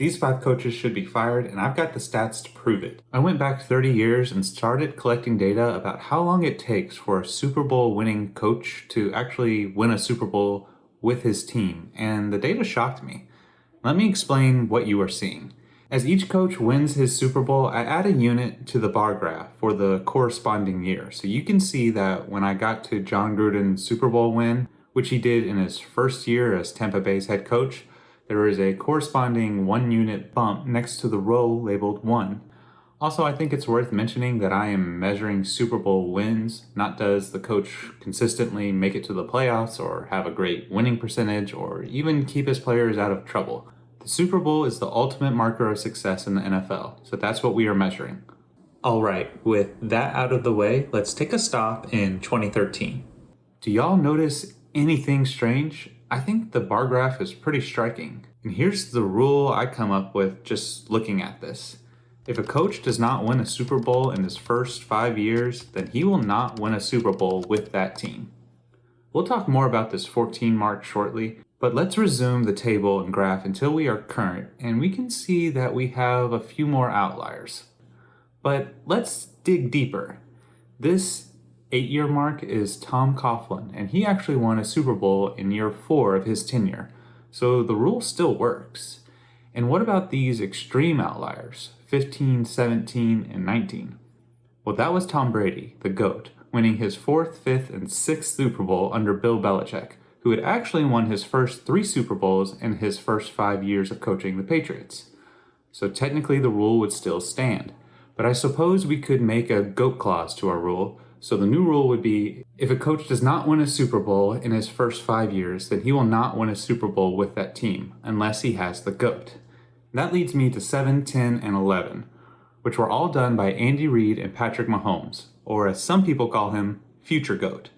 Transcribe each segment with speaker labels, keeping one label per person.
Speaker 1: These 5 coaches should be fired, and I've got the stats to prove it. I went back 30 years and started collecting data about how long it takes for a Super Bowl winning coach to actually win a Super Bowl with his team, and the data shocked me. Let me explain what you are seeing. As each coach wins his Super Bowl, I add a unit to the bar graph for the corresponding year. So you can see that when I got to John Gruden's Super Bowl win, which he did in his first year as Tampa Bay's head coach, there is a corresponding 1-unit bump next to the row labeled 1. Also, I think it's worth mentioning that I am measuring Super Bowl wins, not does the coach consistently make it to the playoffs or have a great winning percentage or even keep his players out of trouble. The Super Bowl is the ultimate marker of success in the NFL, so that's what we are measuring. Alright, with that out of the way, let's take a stop in 2013. Do y'all notice anything strange? I think the bar graph is pretty striking. And here's the rule I come up with just looking at this. If a coach does not win a Super Bowl in his first 5 years, then he will not win a Super Bowl with that team. We'll talk more about this 14 mark shortly, but let's resume the table and graph until we are current, and we can see that we have a few more outliers. But let's dig deeper. This 8-year mark is Tom Coughlin, and he actually won a Super Bowl in year 4 of his tenure, so the rule still works. And what about these extreme outliers, 15, 17, and 19? Well, that was Tom Brady, the GOAT, winning his 4th, 5th, and 6th Super Bowl under Bill Belichick, who had actually won his first 3 Super Bowls in his first 5 years of coaching the Patriots. So technically the rule would still stand. But I suppose we could make a GOAT clause to our rule. So the new rule would be, if a coach does not win a Super Bowl in his first 5 years, then he will not win a Super Bowl with that team, unless he has the GOAT. That leads me to 7, 10, and 11, which were all done by Andy Reid and Patrick Mahomes, or as some people call him, future GOAT.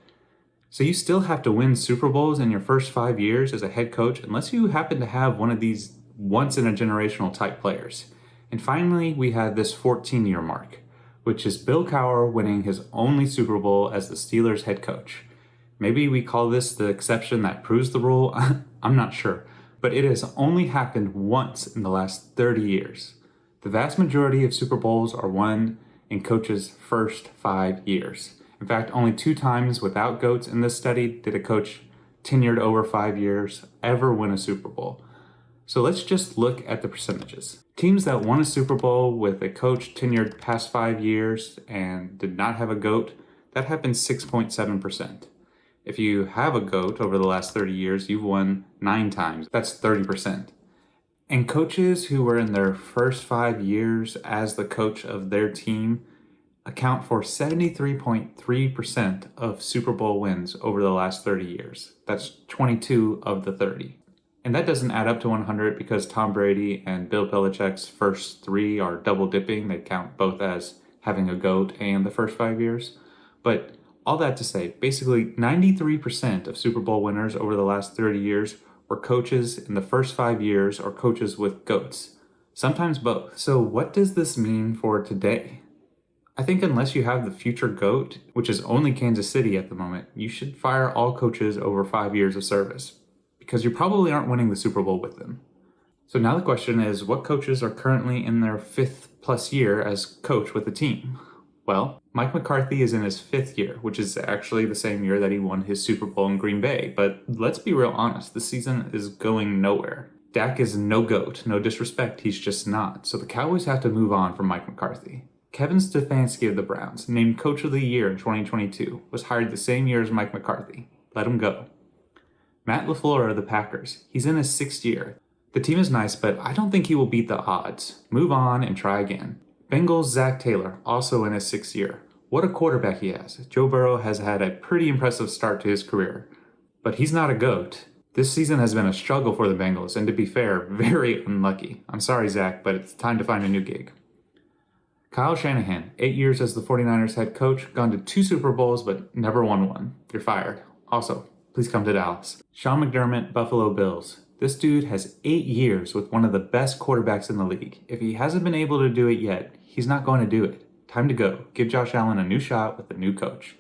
Speaker 1: So you still have to win Super Bowls in your first 5 years as a head coach unless you happen to have one of these once-in-a-generational type players. And finally, we had this 14-year mark, which is Bill Cowher winning his only Super Bowl as the Steelers head coach. Maybe we call this the exception that proves the rule, I'm not sure, but it has only happened once in the last 30 years. The vast majority of Super Bowls are won in coaches' first 5 years. In fact, only 2 times without GOATs in this study did a coach tenured over 5 years ever win a Super Bowl. So let's just look at the percentages. Teams that won a Super Bowl with a coach tenured past 5 years and did not have a GOAT, that happened 6.7%. If you have a GOAT over the last 30 years, you've won 9 times. That's 30%. And coaches who were in their first 5 years as the coach of their team account for 73.3% of Super Bowl wins over the last 30 years. That's 22 of the 30. And that doesn't add up to 100 because Tom Brady and Bill Belichick's first 3 are double dipping. They count both as having a GOAT and the first 5 years. But all that to say, basically 93% of Super Bowl winners over the last 30 years were coaches in the first 5 years or coaches with GOATs. Sometimes both. So what does this mean for today? I think unless you have the future GOAT, which is only Kansas City at the moment, you should fire all coaches over 5 years of service, because you probably aren't winning the Super Bowl with them. So now the question is, what coaches are currently in their 5th plus year as coach with the team? Well, Mike McCarthy is in his 5th year, which is actually the same year that he won his Super Bowl in Green Bay. But let's be real honest, this season is going nowhere. Dak is no GOAT, no disrespect, he's just not. So the Cowboys have to move on from Mike McCarthy. Kevin Stefanski of the Browns, named Coach of the Year in 2022, was hired the same year as Mike McCarthy. Let him go. Matt LaFleur of the Packers, he's in his 6th year. The team is nice, but I don't think he will beat the odds. Move on and try again. Bengals' Zach Taylor, also in his 6th year. What a quarterback he has. Joe Burrow has had a pretty impressive start to his career. But he's not a GOAT. This season has been a struggle for the Bengals, and to be fair, very unlucky. I'm sorry, Zach, but it's time to find a new gig. Kyle Shanahan, 8 years as the 49ers head coach, gone to 2 Super Bowls, but never won one. You're fired. Also, please come to Dallas. Sean McDermott, Buffalo Bills. This dude has 8 years with one of the best quarterbacks in the league. If he hasn't been able to do it yet, he's not going to do it. Time to go. Give Josh Allen a new shot with a new coach.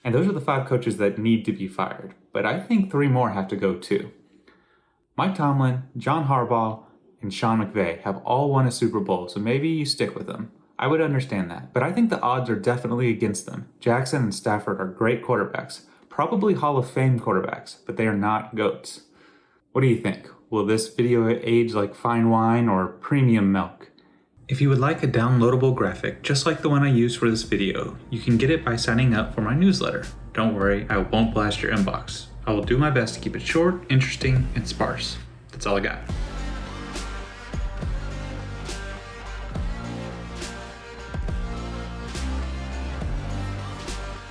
Speaker 1: And those are the 5 coaches that need to be fired. But I think 3 more have to go too. Mike Tomlin, John Harbaugh, and Sean McVay have all won a Super Bowl, so maybe you stick with them. I would understand that, but I think the odds are definitely against them. Jackson and Stafford are great quarterbacks, probably Hall of Fame quarterbacks, but they are not GOATs. What do you think? Will this video age like fine wine or premium milk? If you would like a downloadable graphic just like the one I used for this video, you can get it by signing up for my newsletter. Don't worry, I won't blast your inbox. I will do my best to keep it short, interesting, and sparse. That's all I got.